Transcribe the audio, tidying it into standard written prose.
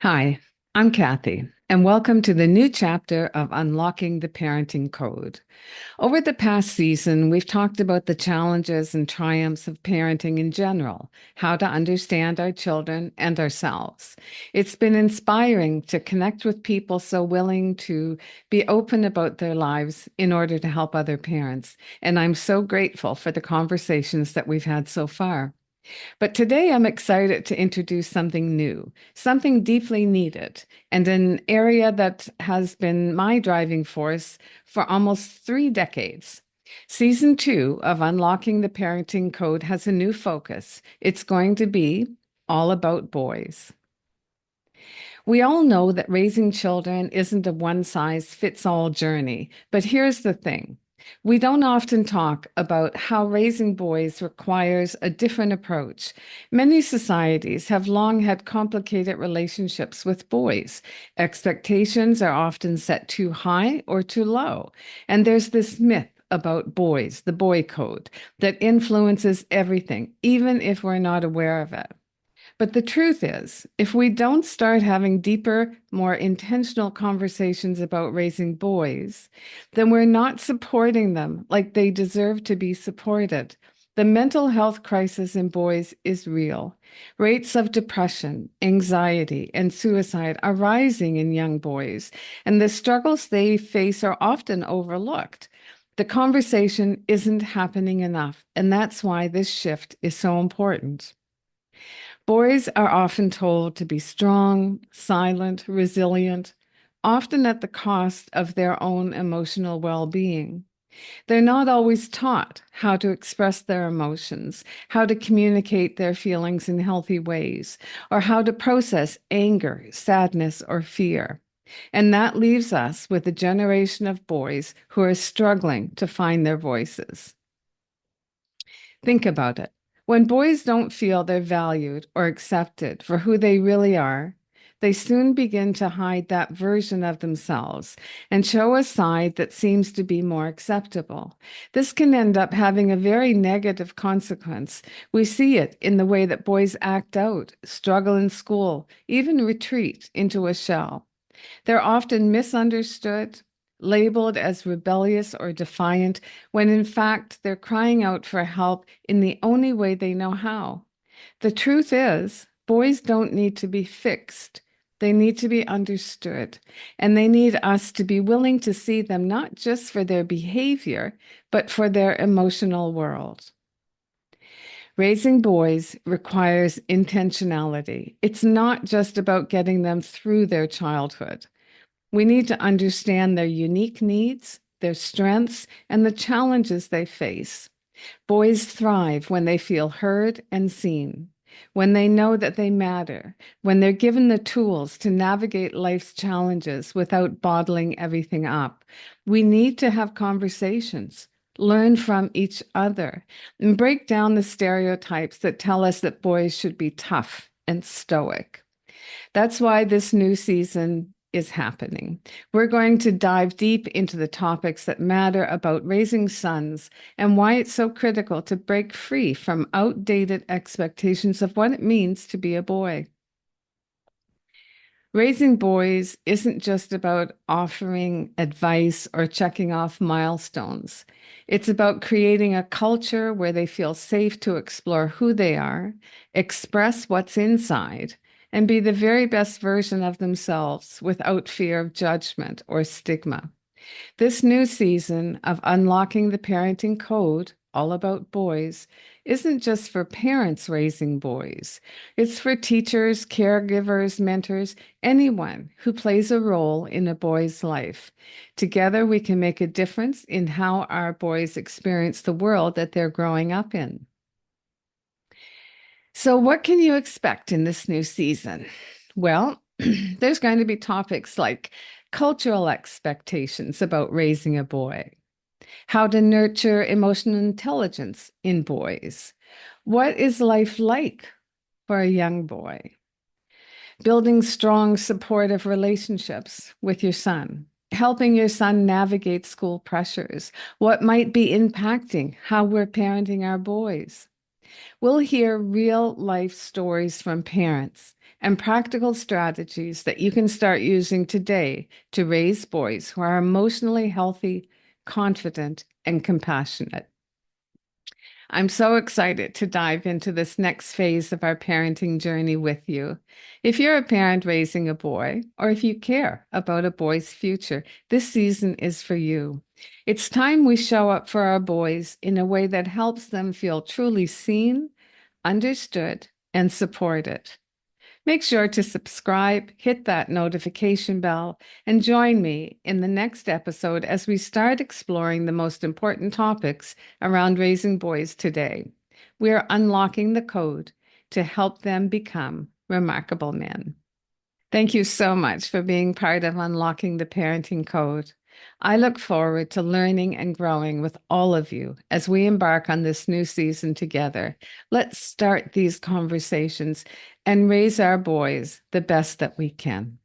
Hi, I'm Kathy, and welcome to the new chapter of Unlocking the Parenting Code. Over the past season, we've talked about the challenges and triumphs of parenting in general, how to understand our children and ourselves. It's been inspiring to connect with people so willing to be open about their lives in order to help other parents, and I'm so grateful for the conversations that we've had so far. But today I'm excited to introduce something new, something deeply needed, and an area that has been my driving force for almost 3 decades. Season 2 of Unlocking the Parenting Code has a new focus. It's going to be all about boys. We all know that raising children isn't a one-size-fits-all journey, but here's the thing. We don't often talk about how raising boys requires a different approach. Many societies have long had complicated relationships with boys. Expectations are often set too high or too low. And there's this myth about boys, the boy code, that influences everything, even if we're not aware of it. But the truth is, if we don't start having deeper, more intentional conversations about raising boys, then we're not supporting them like they deserve to be supported. The mental health crisis in boys is real. Rates of depression, anxiety, and suicide are rising in young boys, and the struggles they face are often overlooked. The conversation isn't happening enough, and that's why this shift is so important. Boys are often told to be strong, silent, resilient, often at the cost of their own emotional well-being. They're not always taught how to express their emotions, how to communicate their feelings in healthy ways, or how to process anger, sadness, or fear. And that leaves us with a generation of boys who are struggling to find their voices. Think about it. When boys don't feel they're valued or accepted for who they really are, they soon begin to hide that version of themselves and show a side that seems to be more acceptable. This can end up having a very negative consequence. We see it in the way that boys act out, struggle in school, even retreat into a shell. They're often misunderstood, labeled as rebellious or defiant, when in fact they're crying out for help in the only way they know how. The truth is, boys don't need to be fixed. They need to be understood, and they need us to be willing to see them not just for their behavior, but for their emotional world. Raising boys requires intentionality. It's not just about getting them through their childhood. We need to understand their unique needs, their strengths, and the challenges they face. Boys thrive when they feel heard and seen, when they know that they matter, when they're given the tools to navigate life's challenges without bottling everything up. We need to have conversations, learn from each other, and break down the stereotypes that tell us that boys should be tough and stoic. That's why this new season is happening. We're going to dive deep into the topics that matter about raising sons and why it's so critical to break free from outdated expectations of what it means to be a boy. Raising boys isn't just about offering advice or checking off milestones. It's about creating a culture where they feel safe to explore who they are, express what's inside, and be the very best version of themselves without fear of judgment or stigma. This new season of Unlocking the Parenting Code, all about boys, isn't just for parents raising boys. It's for teachers, caregivers, mentors, anyone who plays a role in a boy's life. Together, we can make a difference in how our boys experience the world that they're growing up in. So, what can you expect in this new season? Well, there's going to be topics like cultural expectations about raising a boy, how to nurture emotional intelligence in boys, what is life like for a young boy, building strong, supportive relationships with your son, helping your son navigate school pressures, what might be impacting how we're parenting our boys. We'll hear real life stories from parents and practical strategies that you can start using today to raise boys who are emotionally healthy, confident, and compassionate. I'm so excited to dive into this next phase of our parenting journey with you. If you're a parent raising a boy, or if you care about a boy's future, this season is for you. It's time we show up for our boys in a way that helps them feel truly seen, understood, and supported. Make sure to subscribe, hit that notification bell, and join me in the next episode as we start exploring the most important topics around raising boys today. We are unlocking the code to help them become remarkable men. Thank you so much for being part of Unlocking the Parenting Code. I look forward to learning and growing with all of you as we embark on this new season together. Let's start these conversations and raise our boys the best that we can.